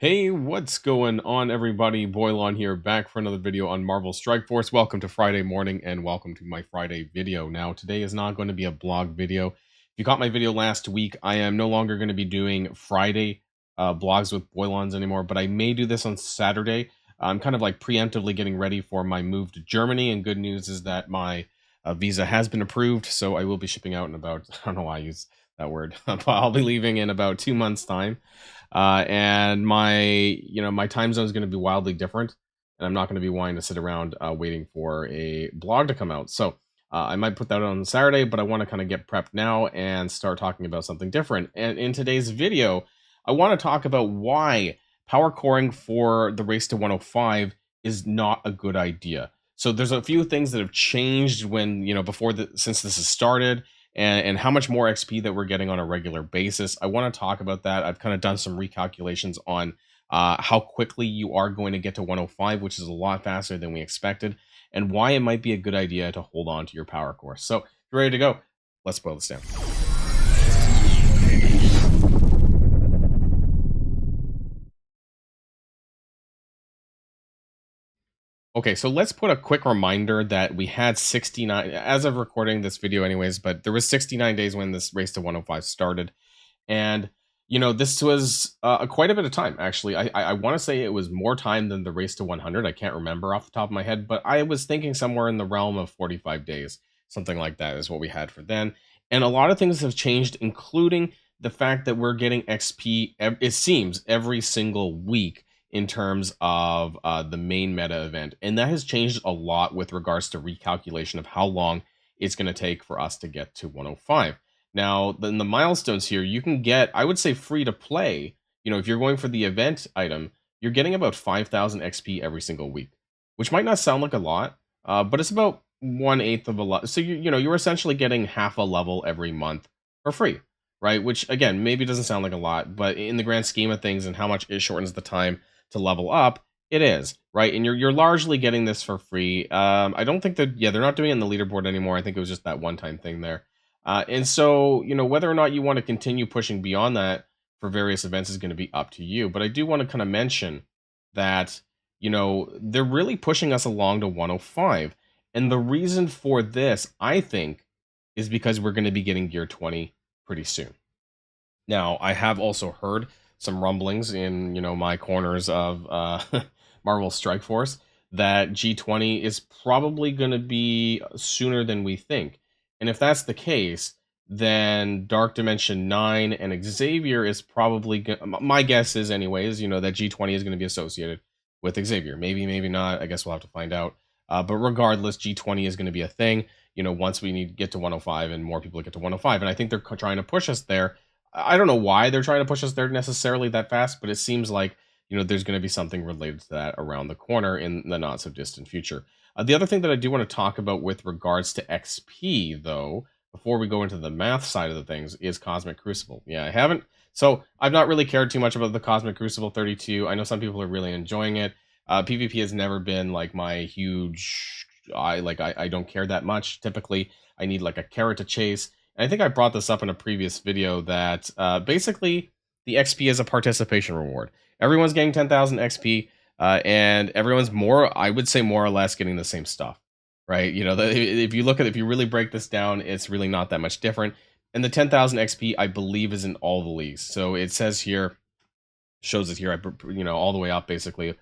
Hey, what's going on, everybody? Boilon here, back for another video on Marvel Strike Force. Welcome to Friday morning, and welcome to my Friday video. Now, today is not going to be a blog video. If you caught my video last week, I am no longer going to be doing Friday blogs with Boilons anymore, but I may do this on Saturday. I'm kind of like preemptively getting ready for my move to Germany, and good news is that my visa has been approved, so I will be shipping out in about, I don't know why I use that word, but I'll be leaving in about 2 months' time. And my time zone is going to be wildly different, and I'm not going to be wanting to sit around waiting for a blog to come out. So I might put that on Saturday, but I want to kind of get prepped now and start talking about something different. And in today's video, I want to talk about why power coring for the race to 105 is not a good idea. So there's a few things that have changed when, since this has started, and how much more XP that we're getting on a regular basis. I want to talk about that. I've kind of done some recalculations on how quickly you are going to get to 105, which is a lot faster than we expected, and why it might be a good idea to hold on to your power core. So, if you're ready to go, let's boil this down. Okay, so let's put a quick reminder that we had 69, as of recording this video anyways, but there was 69 days when this race to 105 started. And, this was quite a bit of time, actually. I want to say it was more time than the race to 100. I can't remember off the top of my head, but I was thinking somewhere in the realm of 45 days. Something like that is what we had for then. And a lot of things have changed, including the fact that we're getting XP, it seems, every single week in terms of the main meta event. And that has changed a lot with regards to recalculation of how long it's going to take for us to get to 105. Now, in the milestones here, you can get, I would say, free to play. If you're going for the event item, you're getting about 5,000 XP every single week, which might not sound like a lot, but it's about 1/8 of a lot. So you're essentially getting half a level every month for free, right? Which again, maybe doesn't sound like a lot, but in the grand scheme of things and how much it shortens the time to level up, it is, right? And you're largely getting this for free. I don't think that, they're not doing it in the leaderboard anymore. I think it was just that one-time thing there. And so, whether or not you want to continue pushing beyond that for various events is going to be up to you. But I do want to kind of mention that, they're really pushing us along to 105. And the reason for this, I think, is because we're going to be getting Gear 20 pretty soon. Now, I have also heard some rumblings in, my corners of Marvel Strike Force that G20 is probably going to be sooner than we think. And if that's the case, then Dark Dimension 9 and Xavier is probably, my guess is anyways, that G20 is going to be associated with Xavier. Maybe, maybe not. I guess we'll have to find out. But regardless, G20 is going to be a thing, once we get to 105 and more people get to 105. And I think they're trying to push us there. I don't know why they're trying to push us there necessarily that fast, but it seems like, there's going to be something related to that around the corner in the not so distant future. The other thing that I do want to talk about with regards to XP, though, before we go into the math side of the things, is Cosmic Crucible. Yeah, I've not really cared too much about the Cosmic Crucible 32. I know some people are really enjoying it. PvP has never been like my huge, I don't care that much. Typically, I need like a carrot to chase. And I think I brought this up in a previous video that basically the XP is a participation reward. Everyone's getting 10,000 XP, and everyone's I would say more or less getting the same stuff, right? If you really break this down, it's really not that much different. And the 10,000 XP, I believe, is in all the leagues. So it says here, shows it here, all the way up basically,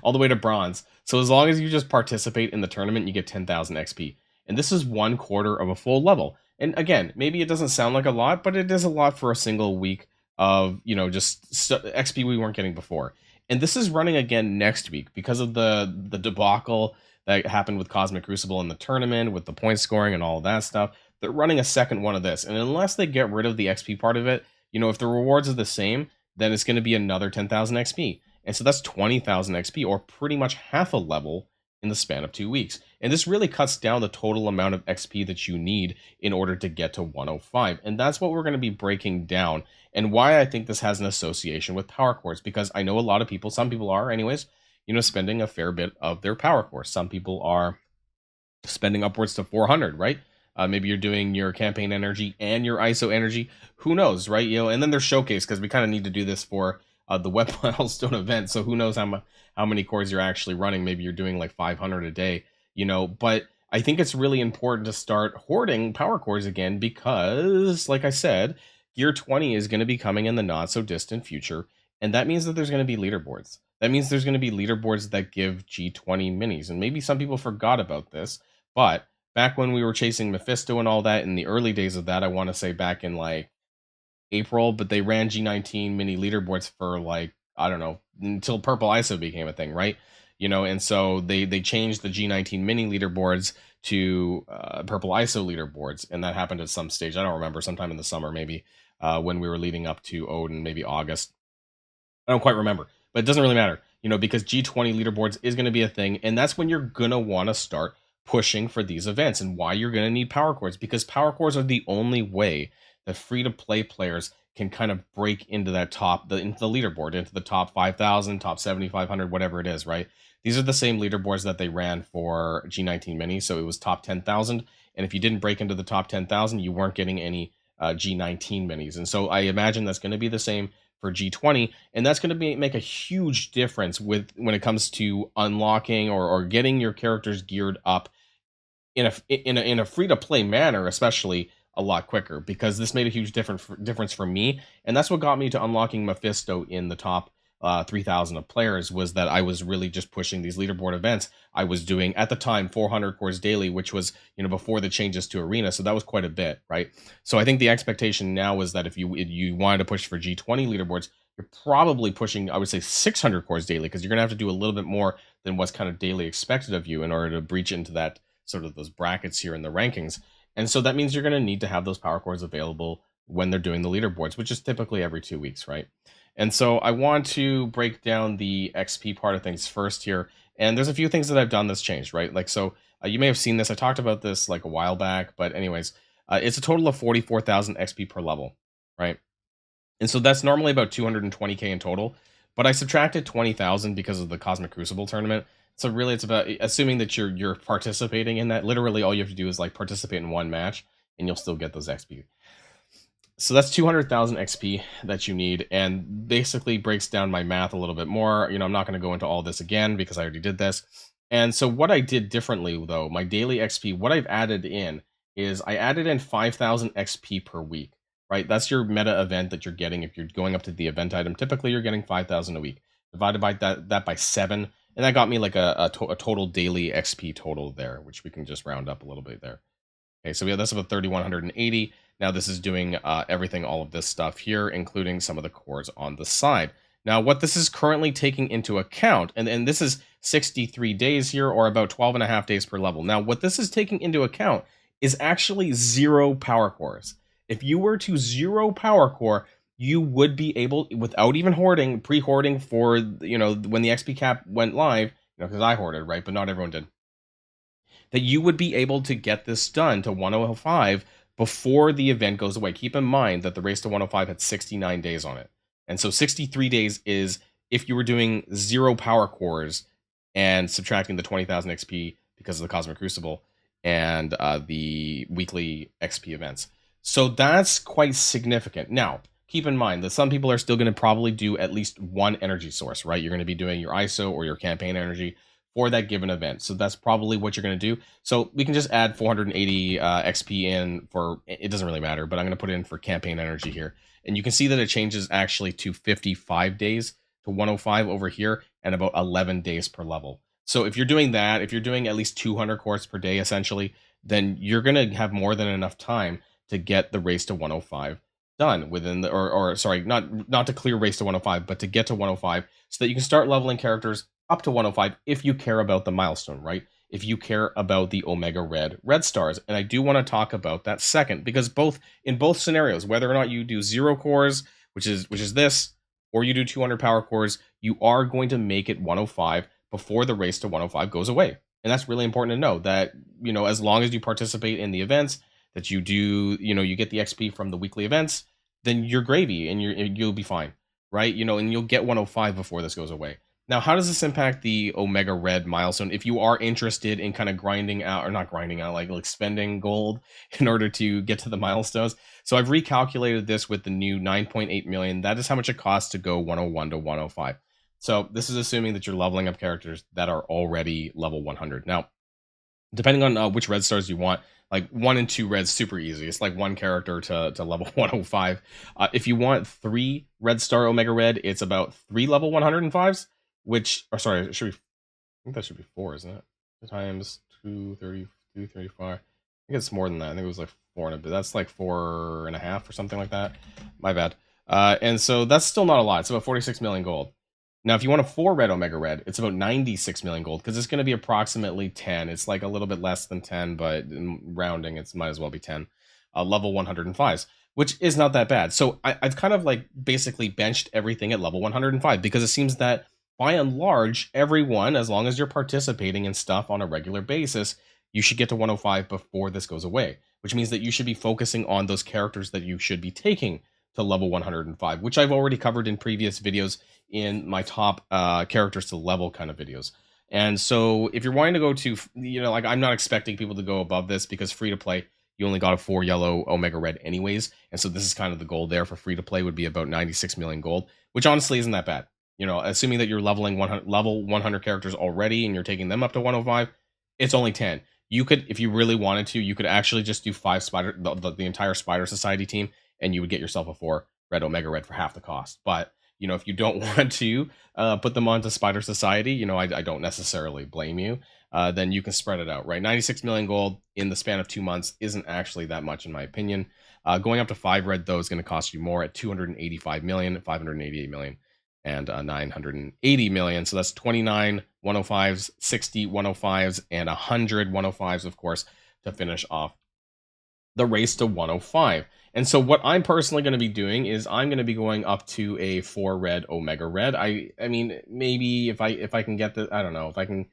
all the way to bronze. So as long as you just participate in the tournament, you get 10,000 XP. And this is 1/4 of a full level. And again, maybe it doesn't sound like a lot, but it is a lot for a single week of, just XP we weren't getting before. And this is running again next week because of the debacle that happened with Cosmic Crucible in the tournament, with the point scoring and all of that stuff. They're running a second one of this. And unless they get rid of the XP part of it, if the rewards are the same, then it's going to be another 10,000 XP. And so that's 20,000 XP, or pretty much half a level in the span of 2 weeks. And this really cuts down the total amount of XP that you need in order to get to 105. And that's what we're going to be breaking down, and why I think this has an association with power cores, because I know a lot of people, some people are anyways, spending a fair bit of their power core. Some people are spending upwards to 400, right? Maybe you're doing your campaign energy and your ISO energy. Who knows, right? And then there's showcase, because we kind of need to do this for the wet milestone event. So who knows how many cores you're actually running? Maybe you're doing like 500 a day, But I think it's really important to start hoarding power cores again because, like I said, Gear 20 is going to be coming in the not so distant future, and that means that there's going to be leaderboards. That means there's going to be leaderboards that give G20 minis, and maybe some people forgot about this, but back when we were chasing Mephisto and all that in the early days of that, I want to say back in like April, but they ran G19 mini leaderboards for like, I don't know, until Purple ISO became a thing, right? And so they changed the G19 mini leaderboards to Purple ISO leaderboards, and that happened at some stage. I don't remember, sometime in the summer, maybe when we were leading up to Odin, maybe August. I don't quite remember, but it doesn't really matter, because G20 leaderboards is going to be a thing. And that's when you're going to want to start pushing for these events, and why you're going to need power cores, because power cores are the only way that free to play players can kind of break into that into the leaderboard, into the top 5,000, top 7,500, whatever it is, right? These are the same leaderboards that they ran for G19 mini. So it was top 10,000. And if you didn't break into the top 10,000, you weren't getting any G19 minis. And so I imagine that's going to be the same for G20, and that's going to make a huge difference when it comes to unlocking or getting your characters geared up in a free to play manner, especially a lot quicker, because this made a huge difference for me, and that's what got me to unlocking Mephisto in the top 3,000 of players, was that I was really just pushing these leaderboard events. I was doing at the time 400 cores daily, which was before the changes to Arena, so that was quite a bit, right? So I think the expectation now is that if you wanted to push for G20 leaderboards, you're probably pushing, I would say, 600 cores daily, because you're gonna have to do a little bit more than what's kind of daily expected of you in order to breach into that sort of those brackets here in the rankings. And so that means you're going to need to have those power cores available when they're doing the leaderboards, which is typically every 2 weeks, right? And so I want to break down the XP part of things first here. And there's a few things that I've done that's changed, right? Like, so you may have seen this. I talked about this like a while back, but anyways, it's a total of 44,000 XP per level, right? And so that's normally about 220k in total, but I subtracted 20,000 because of the Cosmic Crucible tournament. So really, it's about assuming that you're participating in that. Literally, all you have to do is like participate in one match, and you'll still get those XP. So that's 200,000 XP that you need, and basically breaks down my math a little bit more. I'm not going to go into all this again because I already did this. And so what I did differently, though, my daily XP, what I've added in is I added in 5,000 XP per week, right? That's your meta event that you're getting if you're going up to the event item. Typically, you're getting 5,000 a week. Divided by that by 7, and that got me like a total daily XP total there, which we can just round up a little bit there. Okay, so that's about 3,180. Now this is doing everything, all of this stuff here, including some of the cores on the side. Now what this is currently taking into account, and this is 63 days here, or about 12 and a half days per level. Now what this is taking into account is actually 0 power cores. If you were to 0 power core, you would be able, without even hoarding, pre-hoarding for, when the XP cap went live, because I hoarded, right? But not everyone did. That you would be able to get this done to 105 before the event goes away. Keep in mind that the race to 105 had 69 days on it. And so 63 days is if you were doing 0 power cores and subtracting the 20,000 XP because of the Cosmic Crucible and the weekly XP events. So that's quite significant. Now, keep in mind that some people are still going to probably do at least one energy source, right? You're going to be doing your ISO or your campaign energy for that given event. So that's probably what you're going to do. So we can just add 480 XP in for, it doesn't really matter, but I'm going to put it in for campaign energy here. And you can see that it changes actually to 55 days to 105 over here and about 11 days per level. So if you're doing that, if you're doing at least 200 cores per day, essentially, then you're going to have more than enough time to get the race to 105 done within the, or sorry, not to clear race to 105, but to get to 105 so that you can start leveling characters up to 105 if you care about the milestone, right? If you care about the Omega Red stars. And I do want to talk about that second, because in both scenarios, whether or not you do 0 cores, which is this, or you do 200 power cores, you are going to make it 105 before the race to 105 goes away. And that's really important to know that, as long as you participate in the events, that you do, you get the XP from the weekly events, then you're gravy and you'll be fine, right? And you'll get 105 before this goes away. Now, how does this impact the Omega Red milestone? If you are interested in kind of grinding out, or not grinding out, like spending gold in order to get to the milestones. So I've recalculated this with the new 9.8 million. That is how much it costs to go 101 to 105. So this is assuming that you're leveling up characters that are already level 100. Now, depending on which red stars you want, like 1 and 2 reds, super easy. It's like one character to level 105. If you want 3 red star Omega Red, it's about 3 level 105s, which, or sorry, it should be, I think that should be 4, isn't it? Times 230, 235. I think it's more than that. I think it was like 4 and a bit. That's like 4.5 or something like that. My bad. And so that's still not a lot. It's about 46 million gold. Now, if you want a 4 red Omega Red, it's about 96 million gold because it's going to be approximately 10. It's like a little bit less than 10, but in rounding, it might as well be 10. Level 105s, which is not that bad. So I've kind of like basically benched everything at level 105 because it seems that by and large, everyone, as long as you're participating in stuff on a regular basis, you should get to 105 before this goes away, which means that you should be focusing on those characters that you should be taking to level 105, which I've already covered in previous videos in my top characters to level kind of videos. And so if you're wanting to go to, like I'm not expecting people to go above this because free to play, you only got a 4 yellow Omega Red anyways. And so this is kind of the goal there for free to play would be about 96 million gold, which honestly isn't that bad. Assuming that you're leveling 100, level 100 characters already and you're taking them up to 105, it's only 10. You could, if you really wanted to, you could actually just do 5 spider, the entire Spider Society team, and you would get yourself a 4 red Omega Red for half the cost. But if you don't want to put them onto Spider Society, I don't necessarily blame you. Then you can spread it out, right? 96 million gold in the span of 2 months isn't actually that much, in my opinion. Going up to 5 red, though, is going to cost you more at 285 million, 588 million, and 980 million. So that's 29 105s, 60 105s, and 100 105s, of course, to finish off the race to 105. And so what I'm personally going to be doing is I'm going to be going up to a 4 red Omega Red. I mean, maybe if I can get the, I don't know, if I can,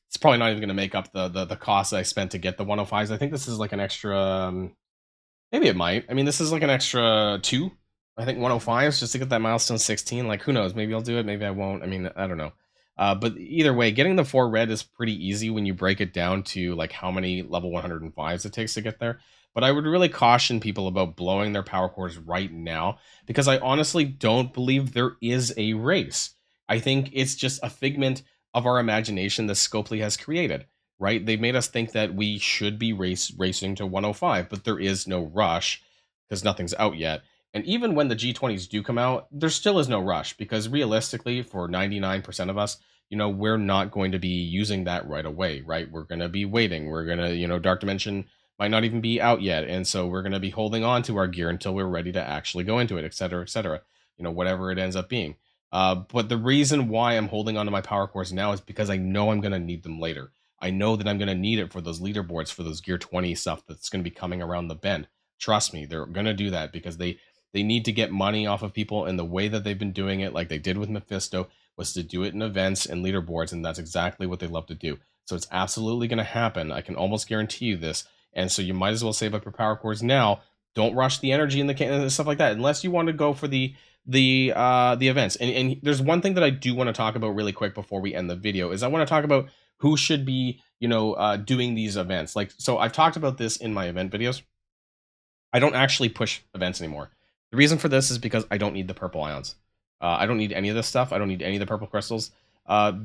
it's probably not even going to make up the cost I spent to get the 105s. I think this is like an extra, maybe it might. I mean, this is like an extra 2, I think 105s just to get that milestone 16. Like, who knows? Maybe I'll do it. Maybe I won't. I mean, I don't know. But either way, getting the 4 red is pretty easy when you break it down to like how many level 105s it takes to get there. But I would really caution people about blowing their power cores right now because I honestly don't believe there is a race. I think it's just a figment of our imagination that Scopely has created, right? They've made us think that we should be racing to 105, but there is no rush because nothing's out yet. And even when the G20s do come out, there still is no rush because realistically, for 99% of us, we're not going to be using that right away, right? We're going to be waiting. We're going to, Dark Dimension might not even be out yet. And so we're going to be holding on to our gear until we're ready to actually go into it, et cetera, whatever it ends up being. But the reason why I'm holding on to my power cores now is because I know I'm going to need them later. I know that I'm going to need it for those leaderboards, for those Gear 20 stuff that's going to be coming around the bend. Trust me, they're going to do that because they need to get money off of people, and the way that they've been doing it, like they did with Mephisto, was to do it in events and leaderboards, and that's exactly what they love to do. So it's absolutely going to happen. I can almost guarantee you this. And so you might as well save up your power cores now. Don't rush the energy in the can and stuff like that, unless you want to go for the events. And there's one thing that I do want to talk about really quick before we end the video is I want to talk about who should be doing these events. Like, so I've talked about this in my event videos. I don't actually push events anymore. The reason for this is because I don't need the purple ions. I don't need any of this stuff. I don't need any of the purple crystals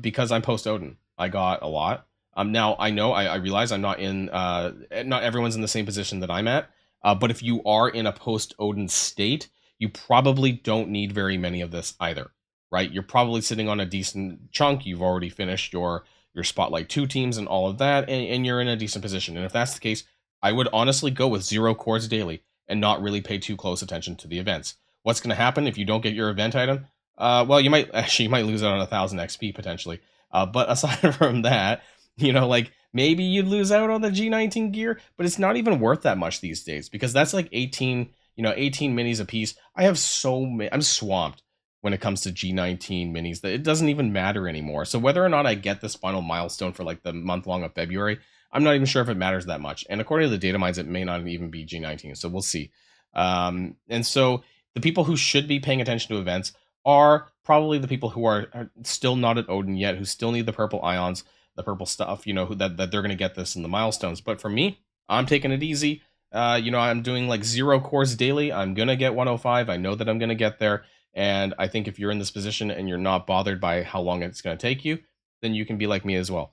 because I'm post Odin. I got a lot. Now I know I realize I'm not in. Not everyone's in the same position that I'm at. But if you are in a post Odin state, you probably don't need very many of this either, right? You're probably sitting on a decent chunk. You've already finished your Spotlight 2 teams and all of that, and you're in a decent position. And if that's the case, I would honestly go with 0 cores daily and not really pay too close attention to the events. What's going to happen if you don't get your event item? Well, you might lose out on 1,000 XP potentially. But aside from that, like maybe you'd lose out on the G19 gear, but it's not even worth that much these days because that's like 18 minis a piece. I have so many. I'm swamped when it comes to G19 minis that it doesn't even matter anymore. So whether or not I get this final milestone for like the month long of February, I'm not even sure if it matters that much. And according to the data mines, it may not even be G19. So we'll see. And so the people who should be paying attention to events are probably the people who are still not at Odin yet, who still need the purple ions, the purple stuff, that they're going to get this in the milestones. But for me, I'm taking it easy. I'm doing like 0 cores daily. I'm going to get 105. I know that I'm going to get there. And I think if you're in this position and you're not bothered by how long it's going to take you, then you can be like me as well,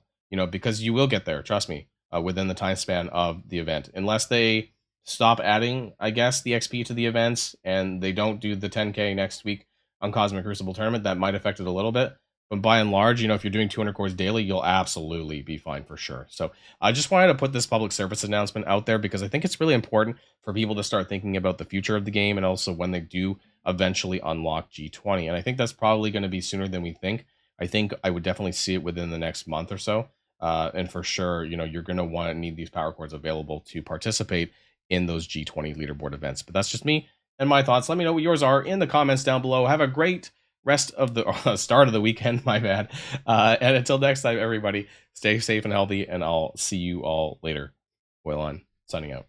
because you will get there. Trust me, within the time span of the event, unless they stop adding, I guess, the XP to the events and they don't do the 10K next week on Cosmic Crucible Tournament. That might affect it a little bit. But by and large, if you're doing 200 cores daily, you'll absolutely be fine for sure. So I just wanted to put this public service announcement out there because I think it's really important for people to start thinking about the future of the game and also when they do eventually unlock G20. And I think that's probably going to be sooner than we think. I think I would definitely see it within the next month or so. And for sure, you're going to need these power cores available to participate in those G20 leaderboard events. But that's just me and my thoughts. Let me know what yours are in the comments down below. Have a great rest of the start of the weekend, my bad. And until next time, everybody, stay safe and healthy, and I'll see you all later. Boilon, signing out.